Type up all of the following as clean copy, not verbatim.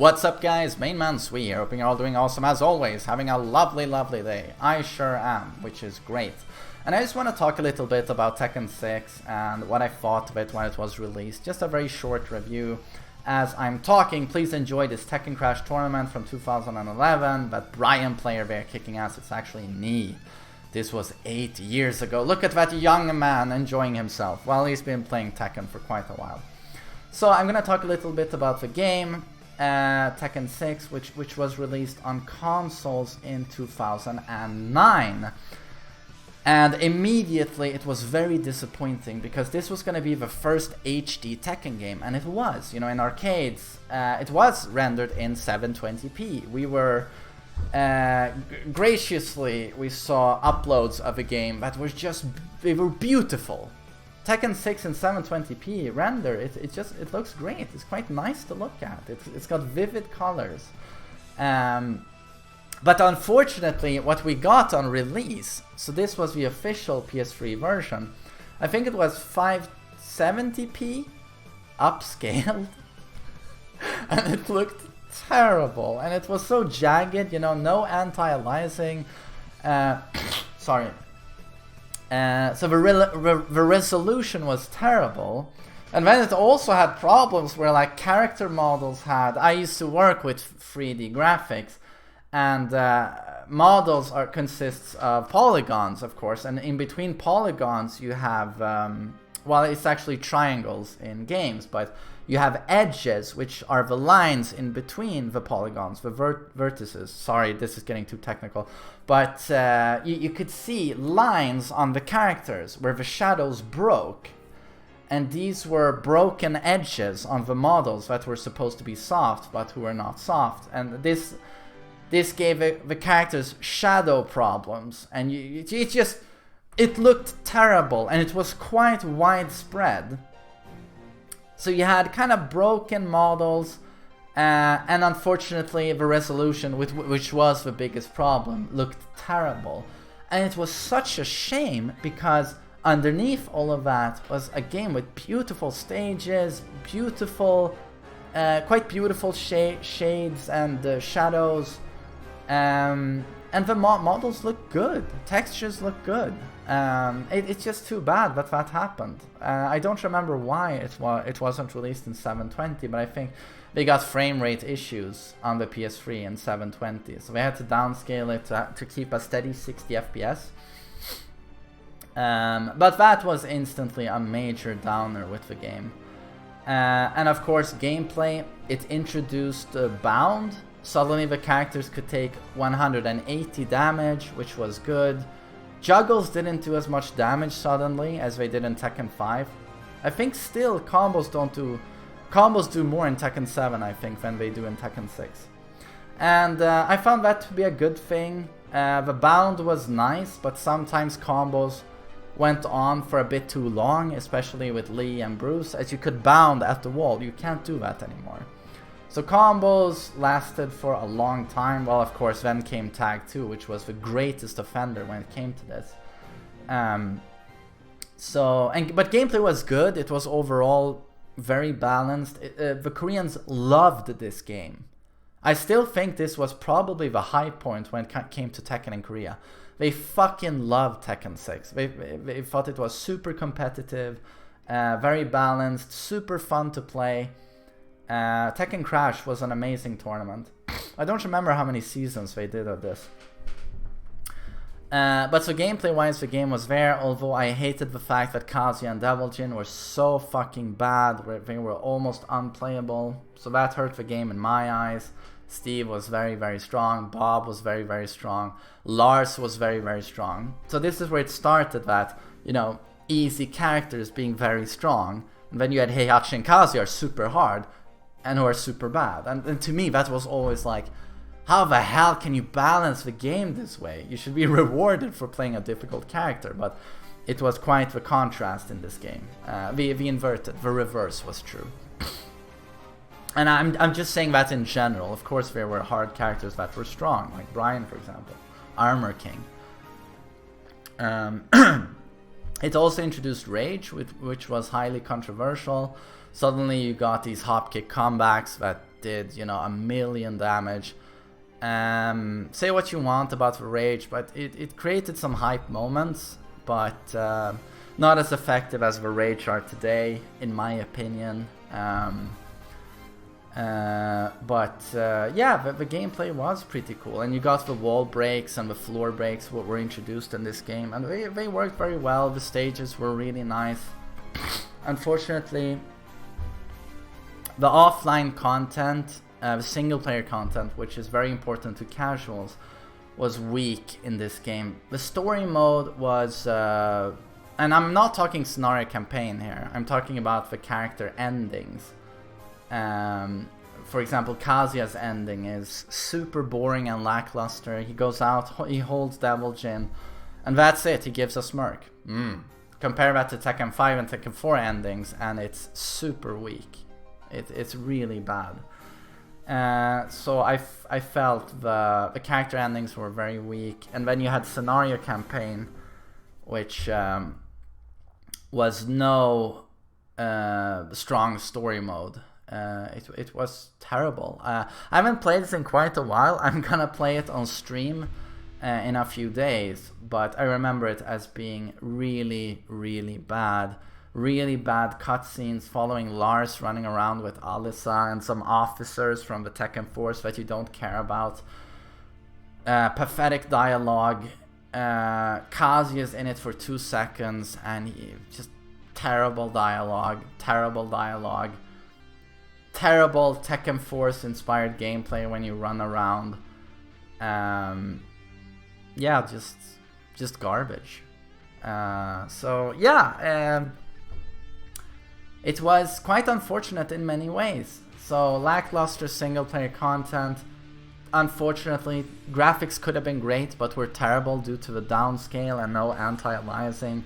What's up guys, MainManSWE here, hoping you're all doing awesome as always, having a lovely day. I sure am, which is great. And I just want to talk a little bit about Tekken 6 and what I thought of it when it was released. Just a very short review. As I'm talking, please enjoy this Tekken Crash tournament from 2011, that Brian player there kicking ass. It's actually me. This was 8 years ago. Look at that young man enjoying himself. Well, he's been playing Tekken for quite a while. So I'm going to talk a little bit about the game. Tekken 6, which was released on consoles in 2009. And immediately it was very disappointing because this was going to be the first HD Tekken game, and it was. You know, in arcades, it was rendered in 720p. We were graciously, we saw uploads of a game that was just, they were beautiful. Tekken 6 in 720p render, it looks great. It's quite nice to look at. It's got vivid colors. But unfortunately, what we got on release, so this was the official PS3 version, I think it was 570p upscaled, and it looked terrible, and it was so jagged, you know, no anti-aliasing, sorry. So the resolution was terrible, and then it also had problems where like character models had, I used to work with 3D graphics, and models consists of polygons, of course, and in between polygons you have, well, it's actually triangles in games, but you have edges, which are the lines in between the polygons, the vertices. Sorry, this is getting too technical, but you could see lines on the characters where the shadows broke, and these were broken edges on the models that were supposed to be soft, but who were not soft, and this gave the characters shadow problems, and it looked terrible, and it was quite widespread. So you had kind of broken models, and unfortunately the resolution, which was the biggest problem, looked terrible. And it was such a shame because underneath all of that was a game with beautiful stages, beautiful, quite beautiful shades and shadows. And the models look good, textures look good. It's just too bad that happened. I don't remember why it wasn't released in 720, but I think they got frame rate issues on the PS3 in 720, so they had to downscale it to keep a steady 60 FPS. But that was instantly a major downer with the game. And of course, gameplay, it introduced bound. Suddenly the characters could take 180 damage, which was good. Juggles didn't do as much damage suddenly as they did in Tekken 5. I think still combos do more in Tekken 7, I think, than they do in Tekken 6. And I found that to be a good thing. The bound was nice, but sometimes combos went on for a bit too long, especially with Lee and Bruce, as you could bound at the wall. You can't do that anymore. So combos lasted for a long time. Well, of course, then came Tag 2, which was the greatest offender when it came to this. But gameplay was good. It was overall very balanced. The Koreans loved this game. I still think this was probably the high point when it came to Tekken in Korea. They fucking loved Tekken 6. They thought it was super competitive, very balanced, super fun to play. Tekken Crash was an amazing tournament. I don't remember how many seasons they did of this. But so gameplay wise the game was there, although I hated the fact that Kazuya and Devil Jin were so fucking bad, where they were almost unplayable. So that hurt the game in my eyes. Steve was very strong, Bob was very strong, Lars was very strong. So this is where it started, that, you know, easy characters being very strong, and then you had Heihachi and Kazuya are super hard and who are super bad. And to me that was always like, how the hell can you balance the game this way? You should be rewarded for playing a difficult character, but it was quite the contrast in this game. The inverted, the reverse was true. And I'm just saying that in general. Of course there were hard characters that were strong, like Brian for example, Armor King. It also introduced Rage, which was highly controversial. Suddenly you got these hop kick comebacks that did, you know, 1,000,000 damage. Say what you want about the Rage, but it created some hype moments, but not as effective as the Rage are today, in my opinion. Yeah, the gameplay was pretty cool, and you got the wall breaks and the floor breaks what were introduced in this game, and they worked very well. The stages were really nice. Unfortunately, the offline content, the single player content, which is very important to casuals, was weak in this game. The story mode was, and I'm not talking scenario campaign here, I'm talking about the character endings. For example, Kazuya's ending is super boring and lackluster. He goes out, he holds Devil Jin, and that's it, he gives a smirk. Compare that to Tekken 5 and Tekken 4 endings, and it's super weak. It's really bad. So I felt the character endings were very weak, and then you had scenario campaign, which was no strong story mode. It was terrible. I haven't played this in quite a while. I'm gonna play it on stream in a few days, but I remember it as being really, really bad. Really bad cutscenes following Lars running around with Alyssa and some officers from the Tekken Force that you don't care about. Pathetic dialogue. Kazuya's in it for 2 seconds, and just terrible dialogue. Terrible dialogue. Terrible Tekken Force inspired gameplay when you run around. Yeah, just garbage. So yeah, it was quite unfortunate in many ways. So lackluster single player content. Unfortunately, graphics could have been great, but were terrible due to the downscale and no anti-aliasing.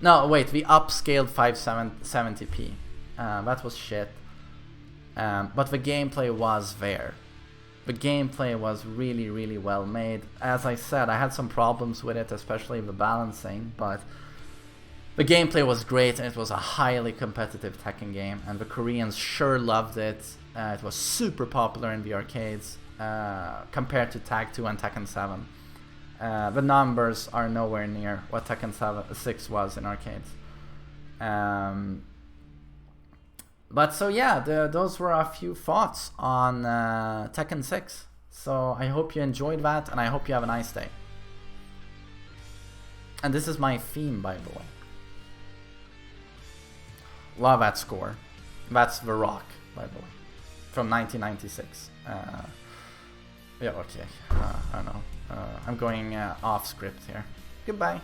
No, wait, we upscaled 570p. That was shit. But the gameplay was there. The gameplay was really, really well made. As I said, I had some problems with it, especially the balancing, but the gameplay was great, and it was a highly competitive Tekken game, and the Koreans sure loved it. It was super popular in the arcades compared to Tag 2 and Tekken 7. The numbers are nowhere near what Tekken 6 was in arcades. But so yeah, those were a few thoughts on Tekken 6. So I hope you enjoyed that, and I hope you have a nice day. And this is my theme, by the way. Love that score. That's The Rock, by the way, from 1996. Yeah, okay. I don't know. I'm going off script here. Goodbye.